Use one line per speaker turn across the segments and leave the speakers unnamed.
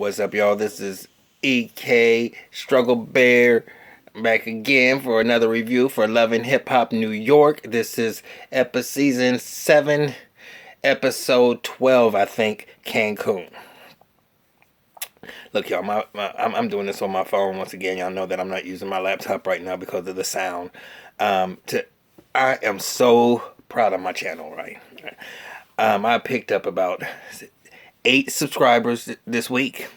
What's up, y'all? This is EK Struggle Bear back again for another review for Love and Hip Hop New York. This is season 7, episode 12, I think, Cancun. Look, y'all, I'm doing this on my phone once again. Y'all know that I'm not using my laptop right now because of the sound. I am so proud of my channel, right? I picked up about 8 subscribers this week.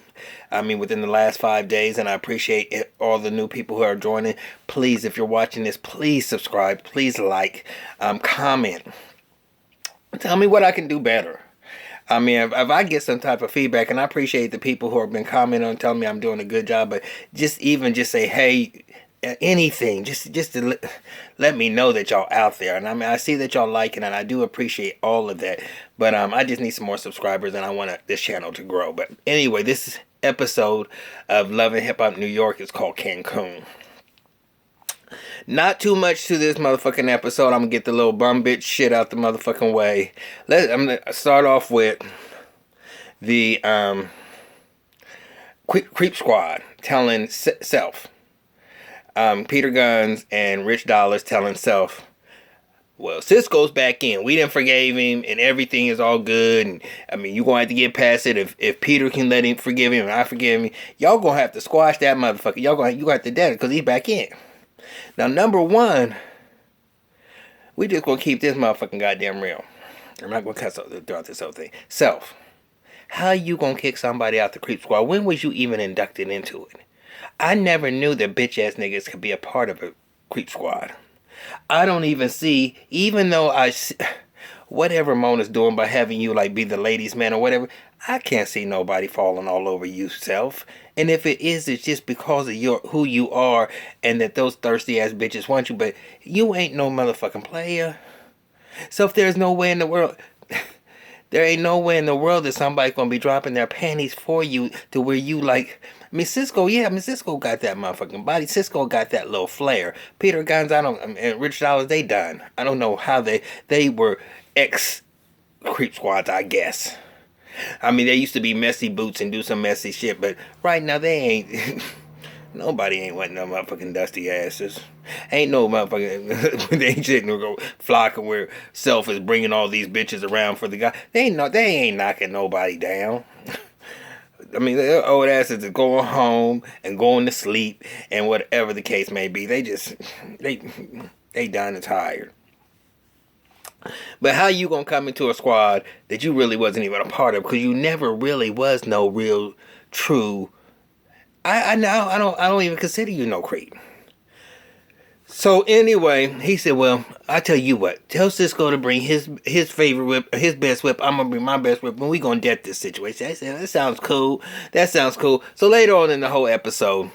I mean, within the last 5 days, and I appreciate all the new people who are joining. Please, if you're watching this, please subscribe, please like, comment. Tell me what I can do better. I mean, if I get some type of feedback, and I appreciate the people who have been commenting and telling me I'm doing a good job, but just say, hey, anything, just to let me know that y'all out there. And I mean, I see that y'all liking, and I do appreciate all of that. But I just need some more subscribers, and I want this channel to grow. But anyway, this episode of Love and Hip Hop New York is called Cancun. Not too much to this motherfucking episode. I'm gonna get the little bum bitch shit out the motherfucking way. I'm gonna start off with the Creep Squad telling Self. Peter Guns and Rich Dollars telling Self, well, Cisco's back in. We didn't forgave him, and everything is all good. And I mean, you gonna have to get past it. If Peter can let him forgive him, and I forgive him, y'all gonna have to squash that motherfucker. You gonna have to dead it because he's back in. Now, number one, we just gonna keep this motherfucking goddamn real. I'm not gonna cuss throughout this whole thing. Self, how you gonna kick somebody out the Creep Squad? When was you even inducted into it? I never knew that bitch ass niggas could be a part of a Creep Squad. I don't even see, even though whatever Mona's doing by having you like be the ladies' man or whatever, I can't see nobody falling all over you, Self. And if it is, it's just because of who you are and that those thirsty ass bitches want you. But you ain't no motherfucking player. So if there's no way in the world, there ain't no way in the world that somebody's gonna be dropping their panties for you to where you like. I mean, Cisco got that motherfucking body. Cisco got that little flair. Peter Guns, and Rich Dollars, they done. I don't know how they were ex-Creep Squads, I guess. I mean, they used to be messy boots and do some messy shit, but right now they ain't. Nobody ain't wanting no motherfucking dusty asses. Ain't no motherfucking. They ain't sitting there go flocking where Self is bringing all these bitches around for the guy. They ain't knocking nobody down. I mean, their old asses are going home and going to sleep and whatever the case may be. They done and tired. But how you gonna come into a squad that you really wasn't even a part of because you never really was no real true. I don't even consider you no creep. So anyway, he said, well, I tell you what, tell Cisco to bring his favorite whip, his best whip. I'm going to bring my best whip, and we going to death this situation. I said, that sounds cool. That sounds cool. So later on in the whole episode,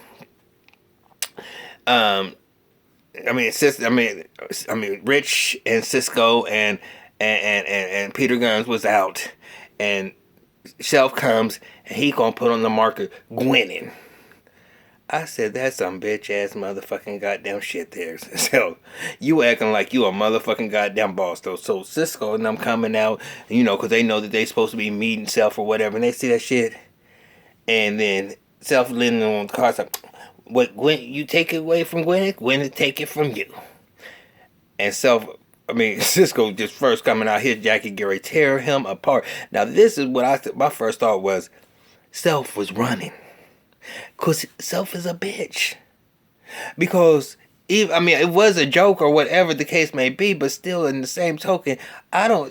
Rich and Cisco and Peter Guns was out, and Self comes, and he going to put on the marker, Gwenning. I said, that's some bitch ass motherfucking goddamn shit there. So, you acting like you a motherfucking goddamn boss though. So, Cisco and them coming out, because they know that they supposed to be meeting Self or whatever, and they see that shit. And then Self leaning on the car, like, what, Gwen, you take it away from Gwen? Gwen take it from you. And Cisco just first coming out, his jacket, Gary, tear him apart. Now, this is what my first thought was, Self was running. Because Self is a bitch. Because, it was a joke or whatever the case may be, but still in the same token,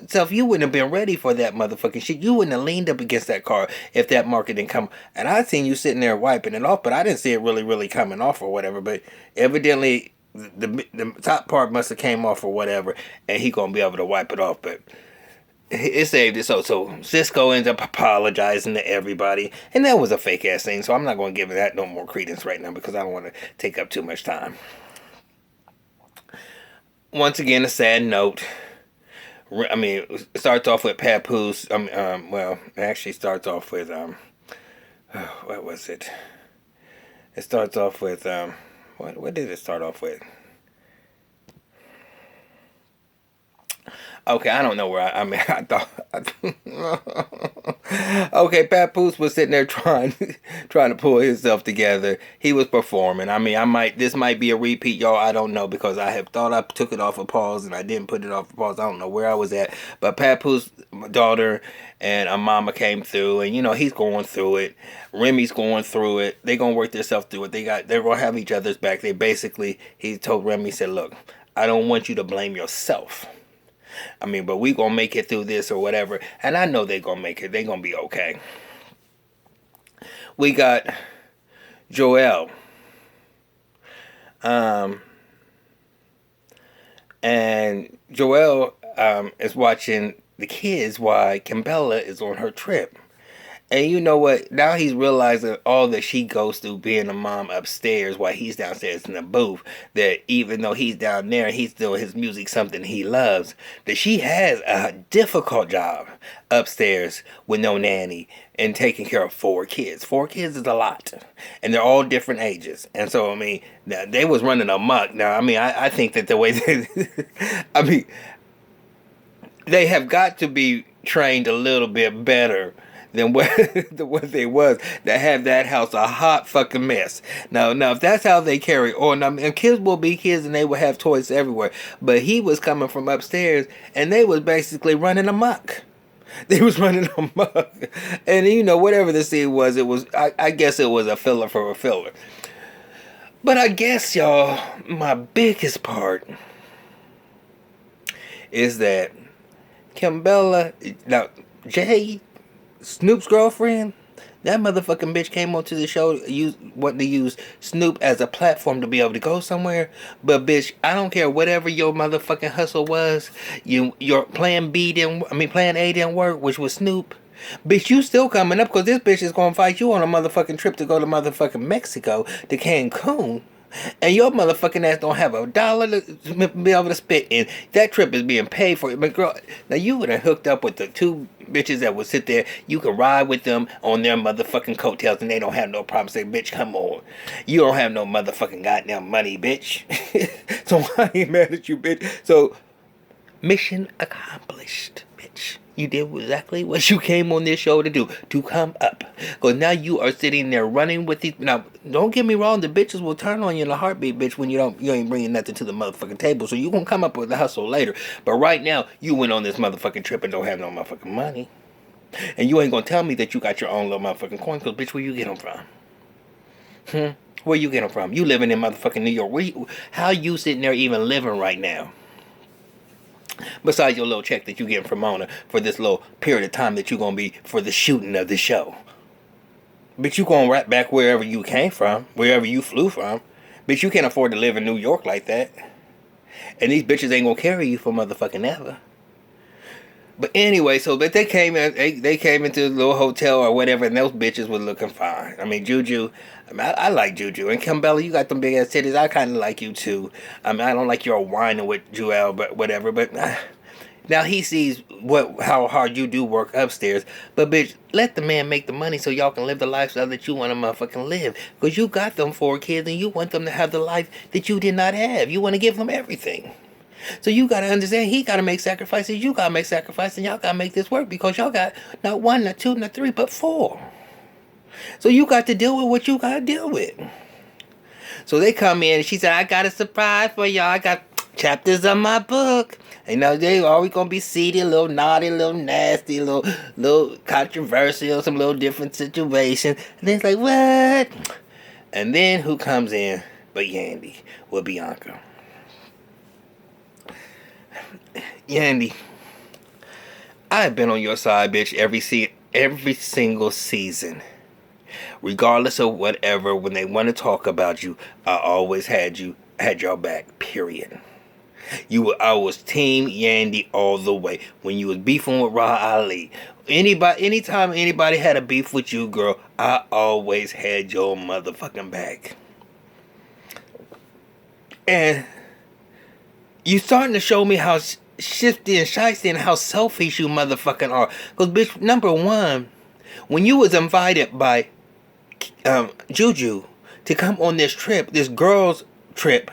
Self, you wouldn't have been ready for that motherfucking shit. You wouldn't have leaned up against that car if that market didn't come. And I seen you sitting there wiping it off, but I didn't see it really, really coming off or whatever. But evidently, the top part must have came off or whatever, and he gonna be able to wipe it off, but it saved it. So Cisco ends up apologizing to everybody, and that was a fake ass thing. So I'm not going to give that no more credence right now because I don't want to take up too much time. Once again, a sad note. It starts off with Papoose. It actually starts off with what was it? It starts off with what did it start off with? Okay, I don't know where I mean, I thought. Okay, Papoose was sitting there trying to pull himself together. He was performing. I mean, this might be a repeat, y'all. I don't know because I have thought I took it off of pause and I didn't put it off of pause. I don't know where I was at, but Papoose, my daughter, and a mama came through, and he's going through it. Remy's going through it. They gonna work themselves through it. They're gonna have each other's back. He told Remy, said, "Look, I don't want you to blame yourself. I mean, but we gonna make it through this or whatever." And I know they gonna make it. They gonna be okay. We got Joel. And Joel is watching the kids while Kimbella is on her trip. And you know what? Now he's realizing all that she goes through being a mom upstairs while he's downstairs in the booth. That even though he's down there and he's doing his music, something he loves, that she has a difficult job upstairs with no nanny and taking care of 4 kids. 4 kids is a lot. And they're all different ages. And so, I mean, they was running amok. Now, I mean, I think that the way I mean, they have got to be trained a little bit better than what they was that have that house a hot fucking mess. Now, if that's how they carry on, I mean, kids will be kids and they will have toys everywhere. But he was coming from upstairs and they was basically running amok. They was running amok. And whatever the scene was, I guess it was a filler for a filler. But I guess, y'all, my biggest part is that Kimbella, now, Jay, Snoop's girlfriend, that motherfucking bitch came onto the show wanting to use Snoop as a platform to be able to go somewhere. But bitch, I don't care whatever your motherfucking hustle was. Your plan A didn't work, which was Snoop. Bitch, you still coming up because this bitch is gonna fight you on a motherfucking trip to go to motherfucking Mexico, to Cancun. And your motherfucking ass don't have $1 to be able to spit in. That trip is being paid for. But girl, now you would have hooked up with the 2 bitches that would sit there. You could ride with them on their motherfucking coattails and they don't have no problem. Say, bitch, come on. You don't have no motherfucking goddamn money, bitch. So I ain't mad at you, bitch. So, mission accomplished, bitch. You did exactly what you came on this show to do, to come up. Because now you are sitting there running with these. Now, don't get me wrong, the bitches will turn on you in a heartbeat, bitch, when you ain't bringing nothing to the motherfucking table. So you gonna come up with the hustle later. But right now, you went on this motherfucking trip and don't have no motherfucking money. And you ain't gonna tell me that you got your own little motherfucking coin, because bitch, where you get them from? Where you get them from? You living in motherfucking New York. How you sitting there even living right now? Besides your little check that you getting from Mona for this little period of time that you gonna be for the shooting of the show. Bitch, you going right back wherever you came from, wherever you flew from. Bitch, you can't afford to live in New York like that. And these bitches ain't gonna carry you for motherfucking ever. But anyway, so but they came into the little hotel or whatever, and those bitches were looking fine. I mean, Juju, I like Juju. And Kimbella, you got them big ass titties. I kind of like you too. I mean, I don't like your whining with Joel, but whatever. But now he sees how hard you do work upstairs. But bitch, let the man make the money so y'all can live the lifestyle that you want to motherfucking live. Because you got them 4 kids and you want them to have the life that you did not have. You want to give them everything. So you gotta understand, he gotta make sacrifices, you gotta make sacrifices, and y'all gotta make this work because y'all got not 1, not 2, not 3, but 4. So you got to deal with what you gotta deal with. So they come in and she said, I got a surprise for y'all. I got chapters of my book. And now they always gonna be seedy, a little naughty, a little nasty, a little controversial, some little different situation. And then it's like, what? And then who comes in but Yandy with Bianca? Yandy, I've been on your side, bitch, every single season. Regardless of whatever, when they want to talk about you, I always had your back, period. I was team Yandy all the way. When you was beefing with Ra Ali, anytime anybody had a beef with you, girl, I always had your motherfucking back. And you starting to show me how shifty and shysty and how selfish you motherfucking are. Because, bitch, number one, when you was invited by Juju to come on this trip, this girl's trip,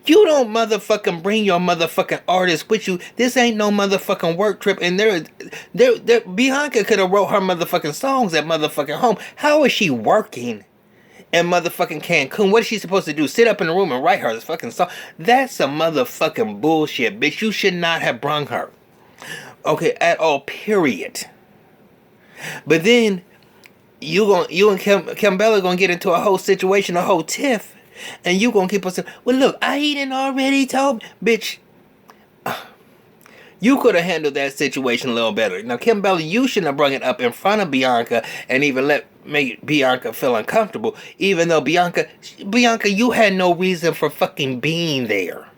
You don't motherfucking bring your motherfucking artist with you. This ain't no motherfucking work trip. And Bianca could have wrote her motherfucking songs at motherfucking home. How is she working in motherfucking Cancun? What is she supposed to do? Sit up in the room and write her this fucking song? That's some motherfucking bullshit, bitch. You should not have brung her. Okay, at all, period. But then you and Kim Bella gonna get into a whole situation, a whole tiff, and you gonna keep on saying, well, look, I didn't already told, bitch. You could have handled that situation a little better. Now, Kim Bella, you shouldn't have brought it up in front of Bianca and even make Bianca feel uncomfortable. Even though Bianca, you had no reason for fucking being there.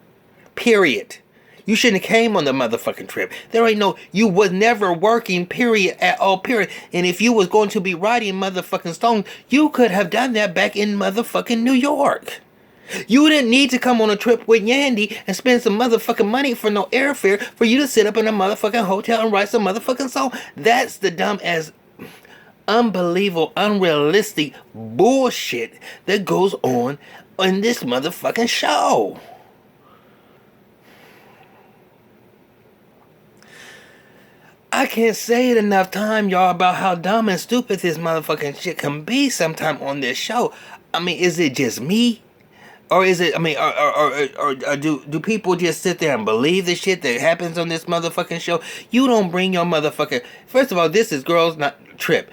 Period. You shouldn't have came on the motherfucking trip. You was never working, period, at all, period. And if you was going to be writing motherfucking songs, you could have done that back in motherfucking New York. You didn't need to come on a trip with Yandy and spend some motherfucking money for no airfare for you to sit up in a motherfucking hotel and write some motherfucking song. That's the dumb as unbelievable, unrealistic bullshit that goes on in this motherfucking show. I can't say it enough time, y'all, about how dumb and stupid this motherfucking shit can be sometime on this show. I mean, is it just me? Or is it, I mean, or do people just sit there and believe the shit that happens on this motherfucking show? You don't bring your motherfucking... First of all, this is girls' not trip.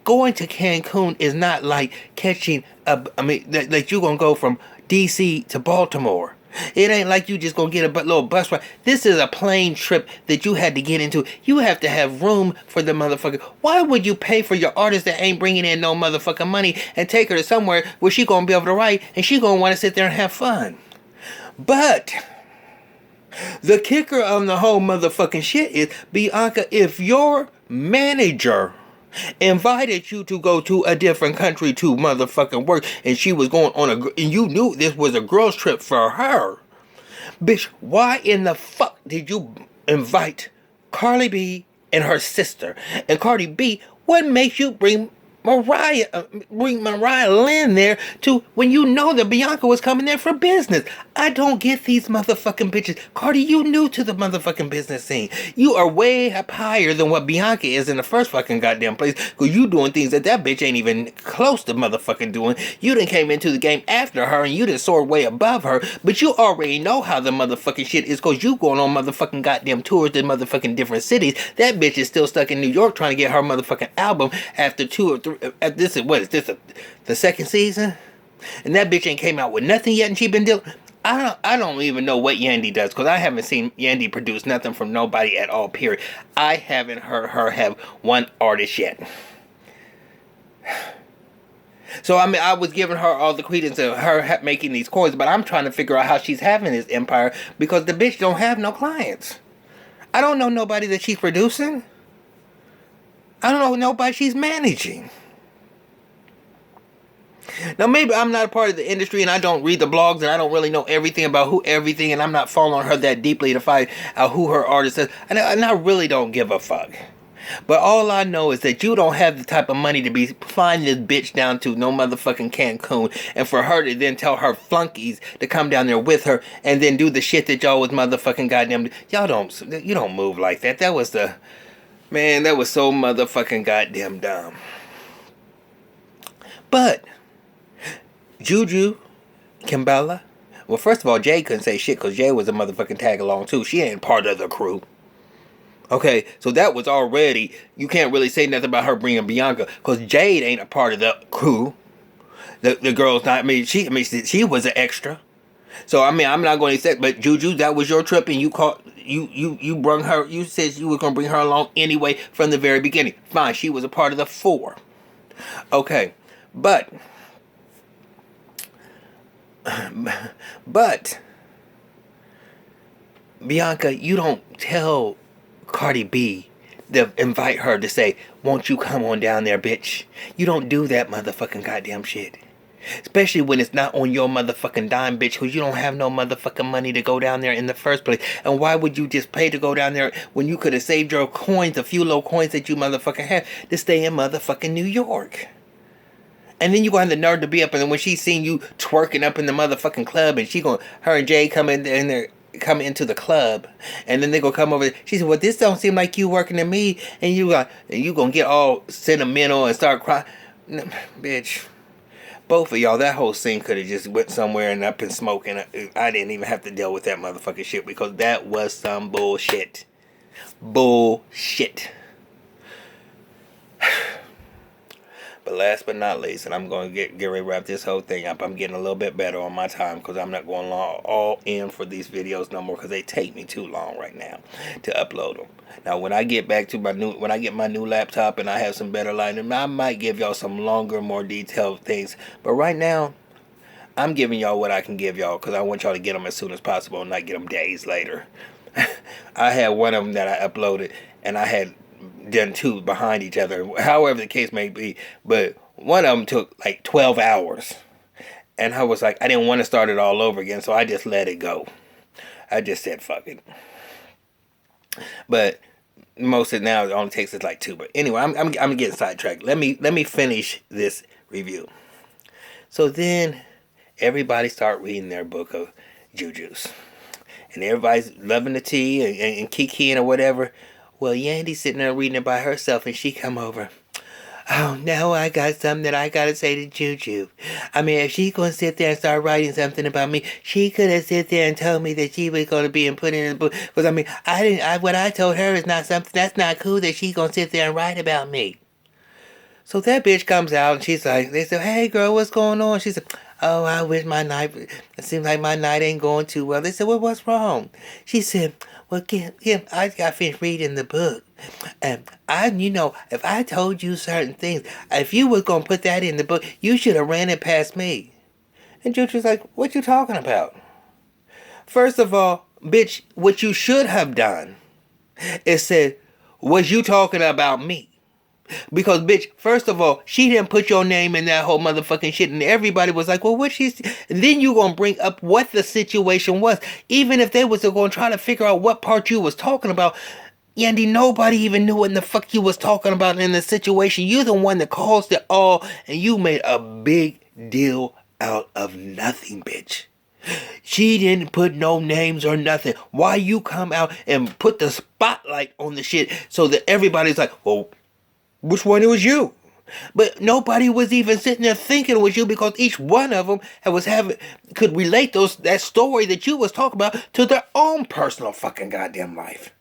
Going to Cancun is not like catching like you gonna go from DC to Baltimore. It ain't like you just gonna get a little bus ride. This is a plane trip that you had to get into. You have to have room for the motherfucker. Why would you pay for your artist that ain't bringing in no motherfucking money and take her to somewhere where she gonna be able to write and she gonna want to sit there and have fun? But the kicker on the whole motherfucking shit is, Bianca, if your manager invited you to go to a different country to motherfucking work, and she was going on and you knew this was a girl's trip for her, bitch, why in the fuck did you invite Cardi B and her sister? And Cardi B, what makes you bring Mariah Lynn there to when you know that Bianca was coming there for business? I don't get these motherfucking bitches. Cardi, you new to the motherfucking business scene. You are way up higher than what Bianca is in the first fucking goddamn place, because you doing things that bitch ain't even close to motherfucking doing. You done came into the game after her and you done soared way above her, but you already know how the motherfucking shit is, because you going on motherfucking goddamn tours to motherfucking different cities. That bitch is still stuck in New York trying to get her motherfucking album after 2 or 3. The second season? And that bitch ain't came out with nothing yet, and she been dealing. I don't even know what Yandy does, because I haven't seen Yandy produce nothing from nobody at all, period. I haven't heard her have one artist yet. So, I mean, I was giving her all the credence of her making these coins, but I'm trying to figure out how she's having this empire, because the bitch don't have no clients. I don't know nobody that she's producing. I don't know nobody she's managing. Now, maybe I'm not a part of the industry and I don't read the blogs and I don't really know everything about everything, and I'm not following her that deeply to find out who her artist is. And I really don't give a fuck. But all I know is that you don't have the type of money to be flying this bitch down to no motherfucking Cancun, and for her to then tell her flunkies to come down there with her and then do the shit that y'all was motherfucking goddamn... You don't move like that. That was so motherfucking goddamn dumb. But Juju, Kimbella, well, first of all, Jay couldn't say shit because Jay was a motherfucking tag along too. She ain't part of the crew. Okay, so that was already, you can't really say nothing about her bringing Bianca, because Jade ain't a part of the crew. The girl's not, she was an extra. So, I'm not going to say, but Juju, that was your trip, and you brung her, you said you were going to bring her along anyway from the very beginning. Fine, she was a part of the 4. Okay, but Bianca, you don't tell Cardi B to invite her to say, won't you come on down there, bitch? You don't do that motherfucking goddamn shit. Especially when it's not on your motherfucking dime, bitch, because you don't have no motherfucking money to go down there in the first place. And why would you just pay to go down there when you could have saved your coins, a few little coins that you motherfucking have, to stay in motherfucking New York? And then you gonna have the nerve to be up, and then when she seen you twerking up in the motherfucking club, and her and Jay come in there, come into the club, and then they gonna come over. She said, "Well, this don't seem like you working to me," and you gonna get all sentimental and start crying, bitch. Both of y'all, that whole scene could have just went somewhere and up in smoke, and I didn't even have to deal with that motherfucking shit because that was some bullshit. Bullshit. But last but not least, and I'm going to get ready to wrap this whole thing up. I'm getting a little bit better on my time because I'm not going all in for these videos no more because they take me too long right now to upload them. Now, when I get back to my new laptop and I have some better lighting, I might give y'all some longer, more detailed things. But right now, I'm giving y'all what I can give y'all because I want y'all to get them as soon as possible and not get them days later. I had one of them that I uploaded, and I had done two behind each other, however the case may be, but one of them took like 12 hours, and I was like, I didn't want to start it all over again, so I just let it go. I just said fuck it. But most of it now, it only takes us like two. But anyway, I'm getting sidetracked. Let me finish this review. So then everybody start reading their book of Jujus, and everybody's loving the tea and kikiing or whatever. Well, Yandy's sitting there reading it by herself, and she come over. Oh, now I got something that I gotta say to Juju. I mean, if she's gonna sit there and start writing something about me, she could have sit there and told me that she was gonna be and put in the book. Because I mean, what I told her is not something that's not cool that she's gonna sit there and write about me. So that bitch comes out and she's like, they say, hey girl, what's going on? She said, oh, I wish my night, it seems like my night ain't going too well. They said, well, what's wrong? She said, well, Kim, I got finished reading the book. And if I told you certain things, if you was going to put that in the book, you should have ran it past me. And Juju's like, what you talking about? First of all, bitch, what you should have done is said, was you talking about me? Because, bitch, first of all, she didn't put your name in that whole motherfucking shit. And everybody was like, well, what she's... And then you gonna bring up what the situation was. Even if they was gonna try to figure out what part you was talking about. Yandy, nobody even knew what in the fuck you was talking about in the situation. You're the one that caused it all. And you made a big deal out of nothing, bitch. She didn't put no names or nothing. Why you come out and put the spotlight on the shit so that everybody's like, well... which one it was you? But nobody was even sitting there thinking it was you because each one of them could relate that story that you was talking about to their own personal fucking goddamn life.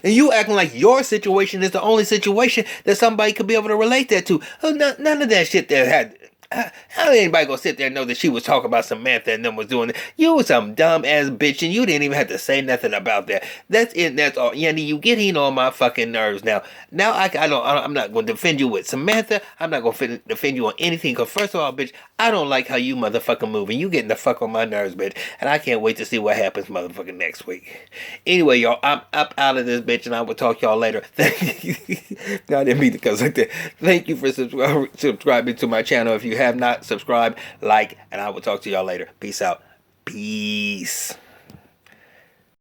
And you acting like your situation is the only situation that somebody could be able to relate that to. Oh, none of that shit there had... How anybody gonna sit there and know that she was talking about Samantha and them was doing it? You was some dumb ass bitch and you didn't even have to say nothing about that. That's it. That's all. Yandy, you getting on my fucking nerves now. Now I'm not gonna defend you with Samantha. I'm not gonna defend you on anything. Cause first of all, bitch, I don't like how you motherfucking move and you getting the fuck on my nerves, bitch. And I can't wait to see what happens, motherfucking next week. Anyway, y'all, I'm up out of this bitch and I will talk y'all later. Thank you. No, I didn't mean to cuss like that. Thank you for subscribing to my channel. If you have not subscribed, like, and I will talk to y'all later. Peace out. Peace.